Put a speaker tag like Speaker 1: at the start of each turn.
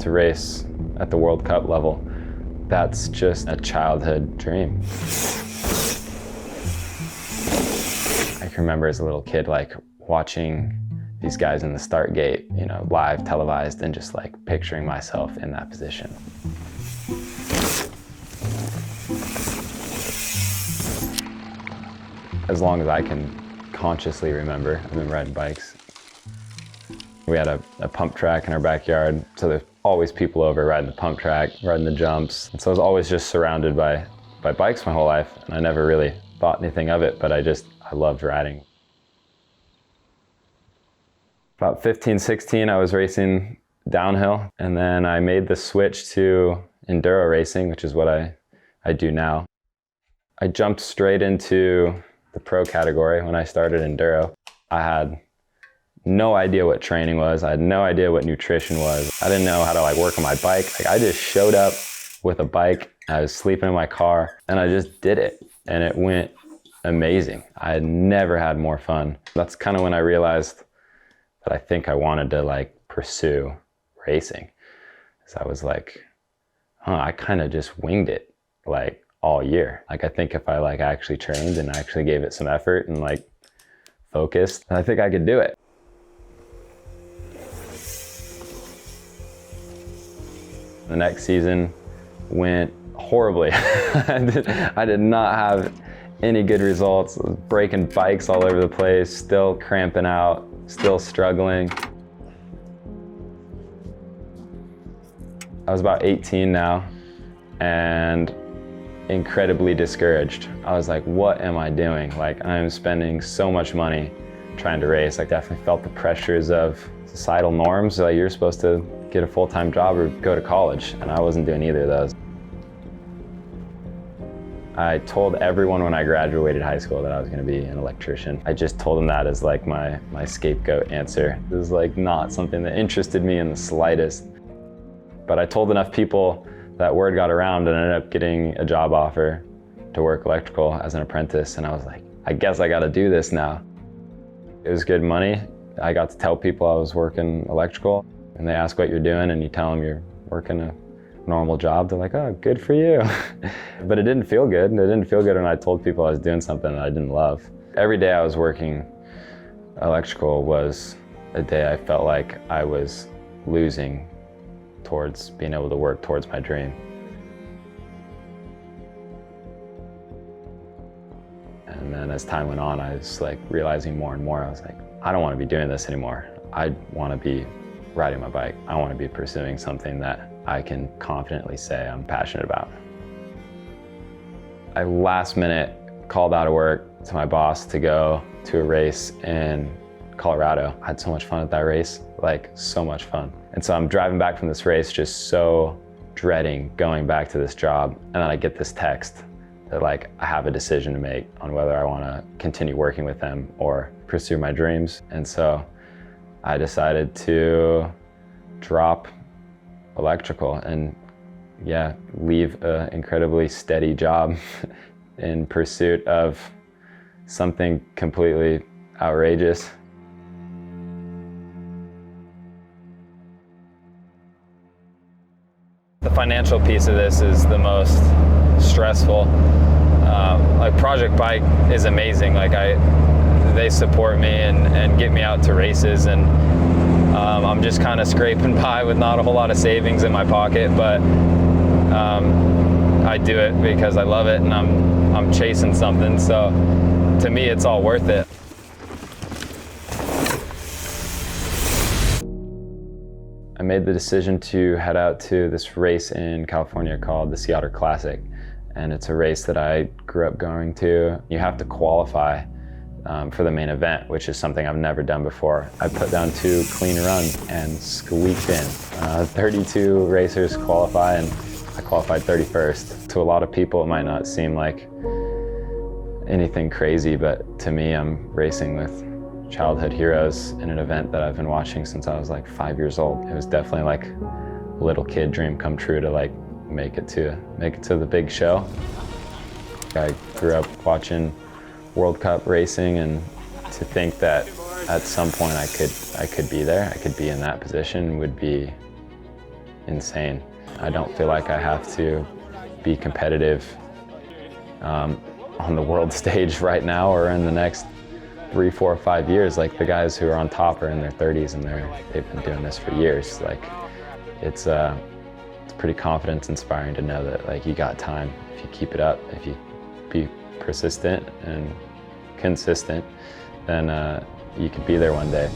Speaker 1: to race at the World Cup level. That's just a childhood dream. I can remember as a little kid, like watching these guys in the start gate, you know, live televised, and just like picturing myself in that position. As long as I can consciously remember, I've been riding bikes. We had a pump track in our backyard, so there's always people over riding the pump track, riding the jumps. And so I was always just surrounded by bikes my whole life, and I never really thought anything of it, but I loved riding. About 15, 16, I was racing downhill, and then I made the switch to enduro racing, which is what I do now. I jumped straight into the pro category when I started enduro. I had no idea what training was. I had no idea what nutrition was. I didn't know how to like work on my bike. Like, I just showed up with a bike. I was sleeping in my car and I just did it, and it went amazing. I had never had more fun. That's kind of when I realized that I think I wanted to like pursue racing. So I was like, I kind of just winged it like all year. Like, I think if I like actually trained and actually gave it some effort and like focused, I think I could do it. The next season went horribly. I did not have any good results. I was breaking bikes all over the place, still cramping out, still struggling. I was about 18 now and incredibly discouraged. I was like, what am I doing? Like, I'm spending so much money trying to race. I definitely felt the pressures of societal norms. Like, you're supposed to get a full-time job or go to college, and I wasn't doing either of those. I told everyone when I graduated high school that I was going to be an electrician. I just told them that as like my scapegoat answer. This is like not something that interested me in the slightest. But I told enough people that word got around, and I ended up getting a job offer to work electrical as an apprentice, and I was like, I guess I got to do this now. It was good money. I got to tell people I was working electrical, and they ask what you're doing, and you tell them you're working a normal job. They're like, oh, good for you. But it didn't feel good. It didn't feel good when I told people I was doing something that I didn't love. Every day I was working electrical was a day I felt like I was losing towards being able to work towards my dream. And then as time went on, I was like realizing more and more, I was like, I don't want to be doing this anymore. I want to be riding my bike. I want to be pursuing something that I can confidently say I'm passionate about. I last minute called out of work to my boss to go to a race in Colorado. I had so much fun at that race, like so much fun. And so I'm driving back from this race just so dreading going back to this job. And then I get this text that like I have a decision to make on whether I want to continue working with them or pursue my dreams. And so I decided to drop electrical and leave an incredibly steady job in pursuit of something completely outrageous. The financial piece of this is the most stressful. Like Project Bike is amazing. Like they support me and get me out to races, and I'm just kind of scraping by with not a whole lot of savings in my pocket, but I do it because I love it and I'm chasing something. So to me, it's all worth it. I made the decision to head out to this race in California called the Sea Otter Classic. And it's a race that I grew up going to. You have to qualify for the main event, which is something I've never done before. I put down 2 clean runs and squeaked in. 32 racers qualify, and I qualified 31st. To a lot of people, it might not seem like anything crazy, but to me, I'm racing with childhood heroes in an event that I've been watching since I was like 5 years old. It was definitely like a little kid dream come true to like make it to the big show. I grew up watching World Cup racing, and to think that at some point I could be there, I could be in that position would be insane. I don't feel like I have to be competitive on the world stage right now or in the next 3, 4, 5 years. Like the guys who are on top are in their 30s and they've been doing this for years. Like it's pretty confidence inspiring to know that like you got time. If you keep it up, if you be persistent and consistent, then you could be there one day.